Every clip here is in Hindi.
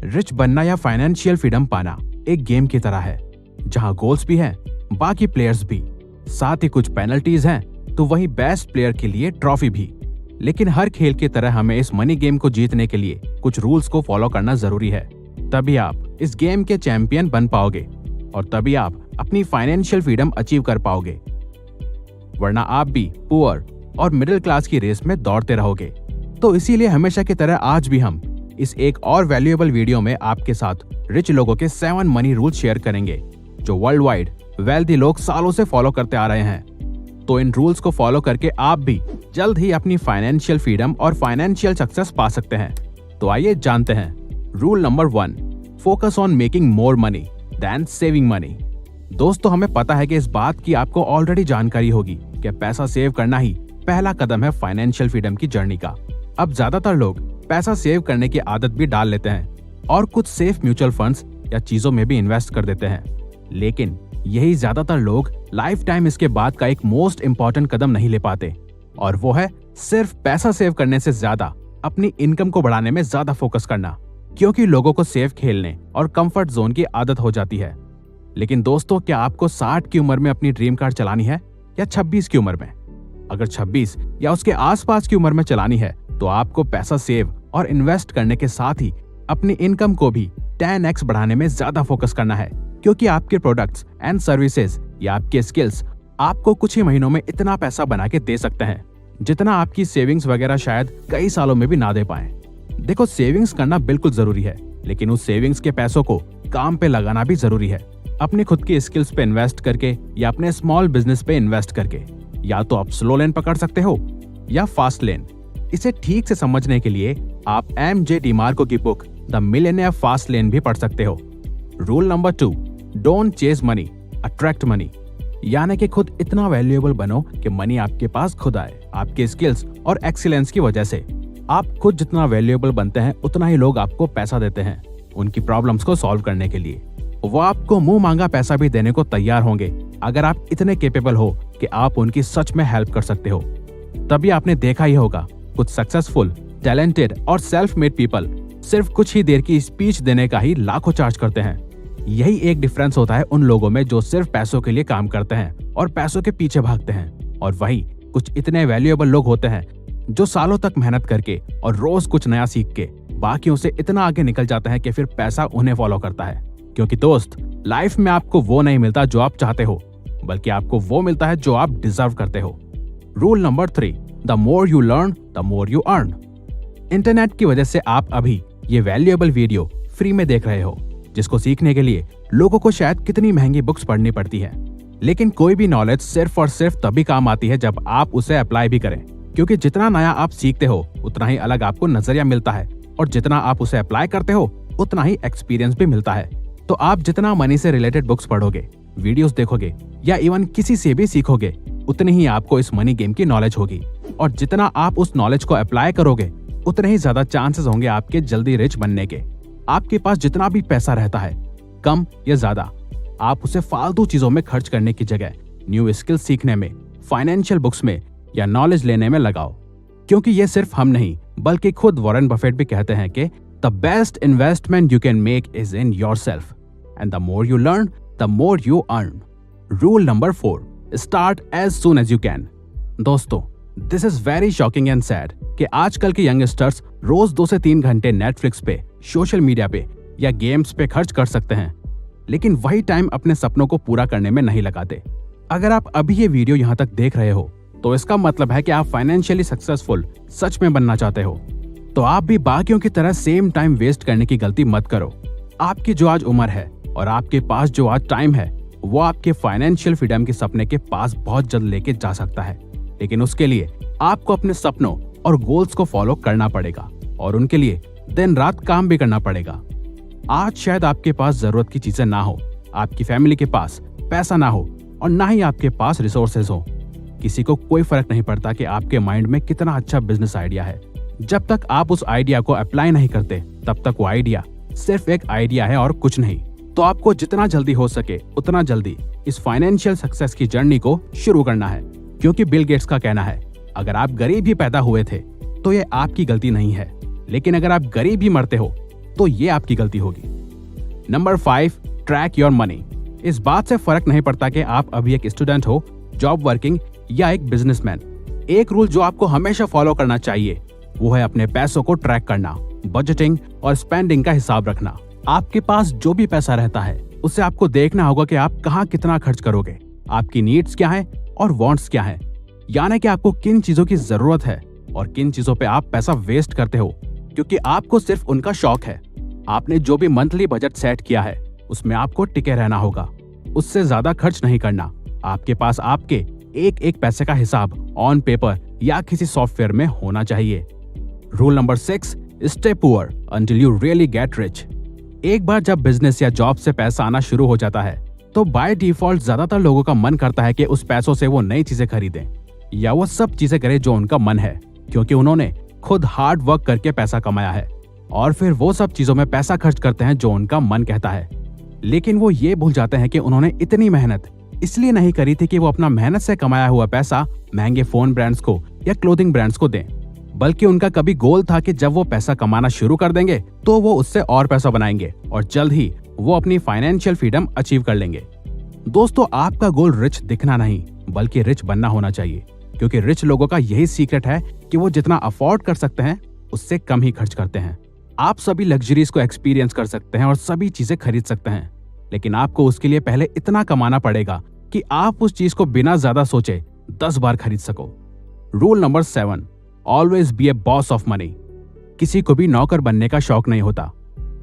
रिच बनना या फाइनेंशियल फ्रीडम पाना एक गेम की तरह है, जहां गोल्स भी हैं, बाकी प्लेयर्स भी, साथ ही कुछ पेनल्टीज हैं, तो वहीं बेस्ट प्लेयर के लिए ट्रॉफी भी। लेकिन हर खेल की तरह हमें इस मनी गेम को जीतने के लिए कुछ रूल्स को फॉलो करना जरूरी है। तभी आप इस गेम के चैंपियन बन पाओगे और तभी आप अपनी फाइनेंशियल फ्रीडम अचीव कर पाओगे, वरना आप भी पुअर और मिडिल क्लास की रेस में दौड़ते रहोगे। तो इसीलिए हमेशा की तरह आज भी हम इस एक और वैल्यूएबल वीडियो में आपके साथ रिच लोगों के 7 मनी रूल शेयर करेंगे, जो वर्ल्ड वाइड वेल्दी लोग सालों से फॉलो करते आ रहे हैं। तो इन रूल्स को फॉलो करके आप भी जल्द ही अपनी फाइनेंशियल फ्रीडम और फाइनेंशियल सक्सेस पा सकते हैं। तो आइए जानते हैं। Rule number 1, focus on making more money than saving money. दोस्तों, हमें पता है कि इस बात की आपको ऑलरेडी जानकारी होगी कि पैसा सेव करना ही पहला कदम है फाइनेंशियल फ्रीडम की जर्नी का। अब ज्यादातर लोग पैसा सेव करने की आदत भी डाल लेते हैं और कुछ सेफ म्यूचुअल फंड्स या चीजों में भी इन्वेस्ट कर देते हैं, लेकिन यही ज्यादातर लोग लाइफ टाइम इसके बाद का एक मोस्ट इंपॉर्टेंट कदम नहीं ले पाते, और वो है सिर्फ पैसा सेव करने से ज्यादा अपनी इनकम को बढ़ाने में ज्यादा फोकस करना, क्योंकि लोगों को सेफ खेलने और कंफर्ट जोन की आदत हो जाती है। लेकिन दोस्तों, क्या आपको 60 की उम्र में अपनी ड्रीम कार चलानी है या 26 की उम्र में? अगर 26 या उसके आसपास की उम्र में चलानी है तो आपको पैसा सेव और इन्वेस्ट करने के साथ ही अपनी इनकम को भी 10x बढ़ाने में ज्यादा फोकस करना है, क्योंकि आपके प्रोडक्ट्स एंड सर्विसेज या आपके स्किल्स आपको कुछ ही महीनों में इतना पैसा बना के दे सकते हैं जितना आपकी सेविंग्स वगैरह शायद कई सालों में भी ना दे पाए। देखो, सेविंग्स करना बिल्कुल जरूरी है, लेकिन उस सेविंग्स के पैसों को काम पे लगाना भी जरूरी है। अपने खुद की स्किल्स पे इन्वेस्ट करके या अपने स्मॉल बिजनेस पे इन्वेस्ट करके। या तो आप स्लो लेन पकड़ सकते हो या फास्ट लेन। इसे ठीक से समझने के लिए आप MJ DiMarco की book the millionaire fast lane भी पढ़ सकते हो। Rule number 2, don't chase money, attract money. यानी कि खुद इतना वैल्यूएबल बनो कि मनी आपके पास खुद आए, आपके स्किल्स और एक्सीलेंस की वजह से। आप खुद जितना वैल्यूएबल बनते हैं उतना ही लोग आपको पैसा देते हैं उनकी प्रॉब्लम्स को सॉल्व करने के लिए। वो आपको मुंह मांगा पैसा भी देने को तैयार होंगे अगर आप इतने कैपेबल हो कि आप उनकी सच में हेल्प कर सकते हो। तभी आपने देखा ही होगा, कुछ सक्सेसफुल, टैलेंटेड और सेल्फ मेड पीपल सिर्फ कुछ ही देर की स्पीच देने का ही लाखों चार्ज करते हैं। यही एक डिफरेंस होता है उन लोगों में जो सिर्फ पैसों के लिए काम करते हैं और पैसों के पीछे भागते हैं, और वही कुछ इतने वैल्यूएबल लोग होते हैं जो सालों तक मेहनत करके और रोज कुछ नया सीख के बाकियों से इतना आगे निकल जाते हैं कि फिर पैसा उन्हें फॉलो करता है। क्योंकि दोस्त, लाइफ में आपको वो नहीं मिलता जो आप चाहते हो, बल्कि आपको वो मिलता है जो आप डिजर्व करते हो। Rule number 3, the more you learn the more you earn. Internet की वजह से आप अभी ये वैल्यूएबल वीडियो फ्री में देख रहे हो, जिसको सीखने के लिए लोगों को शायद कितनी महंगी बुक्स पढ़नी पड़ती है। लेकिन कोई भी नॉलेज सिर्फ और सिर्फ तभी काम आती है जब आप उसे अप्लाई भी करें, क्योंकि जितना नया आप सीखते हो उतना ही अलग आपको नजरिया मिलता है, और जितना आप उसे अप्लाई करते हो उतना ही एक्सपीरियंस भी मिलता है। तो आप जितना मनी से रिलेटेड बुक्स पढ़ोगे, वीडियोस देखोगे या इवन किसी से भी सीखोगे, उतनी ही आपको इस मनी गेम की नॉलेज होगी, और जितना आप उस नॉलेज को अप्लाई करोगे उतने ही ज्यादा चांसेस होंगे आपके जल्दी रिच बनने के। आपके पास जितना भी पैसा रहता है, कम या ज्यादा, आप उसे फालतू चीजों में खर्च करने की जगह न्यू स्किल्स सीखने में, फाइनेंशियल बुक्स में या नॉलेज लेने में लगाओ। क्योंकि ये सिर्फ हम नहीं, बल्कि खुद वॉरेन बफेट भी कहते हैं कि the best investment you can make is in yourself, and the more you learn the more you earn. Rule number 4, start as soon as you can. दोस्तों, this is very shocking and sad कि आजकल के यंगस्टर्स रोज 2 से 3 घंटे नेटफ्लिक्स पे, सोशल मीडिया पे या गेम्स पे खर्च कर सकते हैं, लेकिन वही टाइम अपने सपनों को पूरा करने में नहीं लगाते। अगर आप अभी ये वीडियो यहाँ तक देख रहे हो तो इसका मतलब है कि आप फाइनेंशियली सक्सेसफुल सच में बनना चाहते हो। तो आप भी बाकियों की तरह सेम टाइम वेस्ट करने की गलती मत करो। आपकी जो आज उम्र है और आपके पास जो आज टाइम है, वो आपके फाइनेंशियल फ्रीडम के सपने के पास बहुत जल्द लेके जा सकता है। लेकिन उसके लिए आपको अपने सपनों और गोल्स को फॉलो करना पड़ेगा, और उनके लिए दिन रात काम भी करना पड़ेगा। आज शायद आपके पास जरूरत की चीजें ना हो, आपकी फैमिली के पास पैसा ना हो, और ना ही आपके पास रिसोर्सेज हो। किसी को कोई फर्क नहीं पड़ता कि आपके माइंड में कितना अच्छा बिजनेस आइडिया है। जब तक आप उस आइडिया को अप्लाई नहीं करते, तब तक वो आइडिया सिर्फ एक आइडिया है और कुछ नहीं। तो आपको जितना जल्दी हो सके उतना जल्दी इस फाइनेंशियल सक्सेस की जर्नी को शुरू करना है, क्योंकि बिल गेट्स का कहना है, अगर आप गरीब ही पैदा हुए थे तो ये आपकी गलती नहीं है, लेकिन अगर आप गरीब ही मरते हो तो ये आपकी गलती होगी। Number 5, track your money. इस बात से फर्क नहीं पड़ता कि आप अभी एक स्टूडेंट हो, जॉब वर्किंग या एक बिजनेसमैन। एक रूल जो आपको हमेशा फॉलो करना चाहिए वो है अपने पैसों को ट्रैक करना, बजटिंग और स्पेंडिंग का हिसाब रखना। आपके पास जो भी पैसा रहता है उससे आपको देखना होगा कि आप कहाँ कितना खर्च करोगे, आपकी नीड्स क्या है और वांट्स क्या है, यानी कि आपको किन चीजों की जरूरत है और किन चीजों पे आप पैसा वेस्ट करते हो क्योंकि आपको सिर्फ उनका शौक है। आपने जो भी मंथली बजट सेट किया है उसमें आपको टिके रहना होगा, उससे ज्यादा खर्च नहीं करना। आपके पास आपके एक एक पैसे का हिसाब ऑन पेपर या किसी सॉफ्टवेयर में होना चाहिए। Rule number 6, stay poor until you really get rich. एक बार जब बिजनेस या जॉब से पैसा आना शुरू हो जाता है तो बाय डिफॉल्ट ज्यादातर लोगों का मन करता है कि उस पैसों से वो नई चीजें खरीदें या वो सब चीजें करें जो उनका मन है, क्योंकि उन्होंने खुद हार्ड वर्क करके पैसा कमाया है। और फिर वो सब चीजों में पैसा खर्च करते हैं जो उनका मन कहता है, लेकिन वो ये भूल जाते हैं कि उन्होंने इतनी मेहनत इसलिए नहीं करी थी कि वो अपना मेहनत से कमाया हुआ पैसा महंगे फोन ब्रांड्स को या क्लोथिंग ब्रांड्स को दें, बल्कि उनका कभी गोल था कि जब वो पैसा कमाना शुरू कर देंगे तो वो उससे और पैसा बनाएंगे और जल्द ही वो अपनी फाइनेंशियल फ्रीडम अचीव कर लेंगे। दोस्तों, आपका गोल रिच दिखना नहीं बल्कि रिच बनना होना चाहिए, क्योंकि रिच लोगों का यही सीक्रेट है कि वो जितना अफोर्ड कर सकते हैं उससे कम ही खर्च करते हैं। आप सभी लग्जरीज को एक्सपीरियंस कर सकते हैं और सभी चीजें खरीद सकते हैं, लेकिन आपको उसके लिए पहले इतना कमाना पड़ेगा कि आप उस चीज को बिना ज्यादा सोचे 10 बार खरीद सको। Rule number 7, always be A boss of money. किसी को भी नौकर बनने का शौक नहीं होता,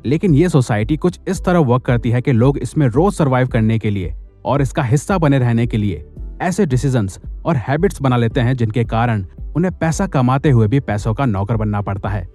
लेकिन ये सोसाइटी कुछ इस तरह वर्क करती है कि लोग इसमें रोज सर्वाइव करने के लिए और इसका हिस्सा बने रहने के लिए ऐसे डिसीजंस और हैबिट्स बना लेते हैं जिनके कारण उन्हें पैसा कमाते हुए भी पैसों का नौकर बनना पड़ता है।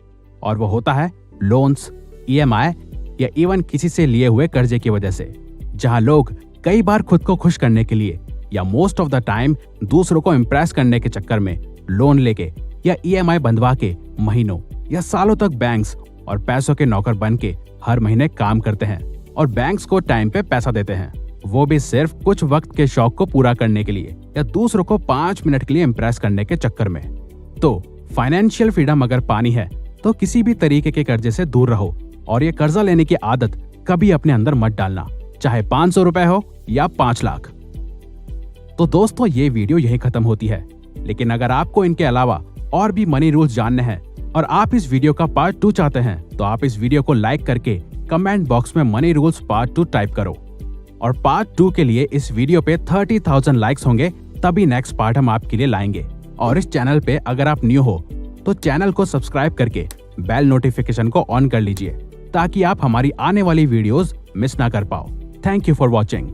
और वो होता है लोन्स, EMI या इवन किसी से लिए हुए कर्जे की वजह से, जहां लोग कई बार खुद को खुश करने के लिए या मोस्ट ऑफ द टाइम दूसरों को इम्प्रेस करने के चक्कर में लोन लेके या EMI बंधवा के महीनों या सालों तक बैंक्स और पैसों के नौकर बन के हर महीने काम करते हैं और बैंक्स को टाइम पे पैसा देते हैं, वो भी सिर्फ कुछ वक्त के शौक को पूरा करने के लिए या दूसरों को 5 मिनट के लिए इम्प्रेस करने के चक्कर में। तो फाइनेंशियल फ्रीडम अगर पानी है तो किसी भी तरीके के कर्जे से दूर रहो और ये कर्जा लेने की आदत कभी अपने अंदर मत डालना, चाहे 500 रुपए हो या 5 लाख। तो दोस्तों, ये वीडियो यही खत्म होती है, लेकिन अगर आपको इनके अलावा और भी मनी रूल्स जानने हैं और आप इस वीडियो का पार्ट 2 चाहते हैं तो आप इस वीडियो को लाइक करके कमेंट बॉक्स में मनी रूल्स पार्ट 2 टाइप करो। और पार्ट 2 के लिए इस वीडियो पे 30,000 लाइक्स होंगे तभी नेक्स्ट पार्ट हम आपके लिए लाएंगे। और इस चैनल पे अगर आप न्यू हो तो चैनल को सब्सक्राइब करके बेल नोटिफिकेशन को ऑन कर लीजिए ताकि आप हमारी आने वाली वीडियोस मिस ना कर पाओ। Thank you for watching.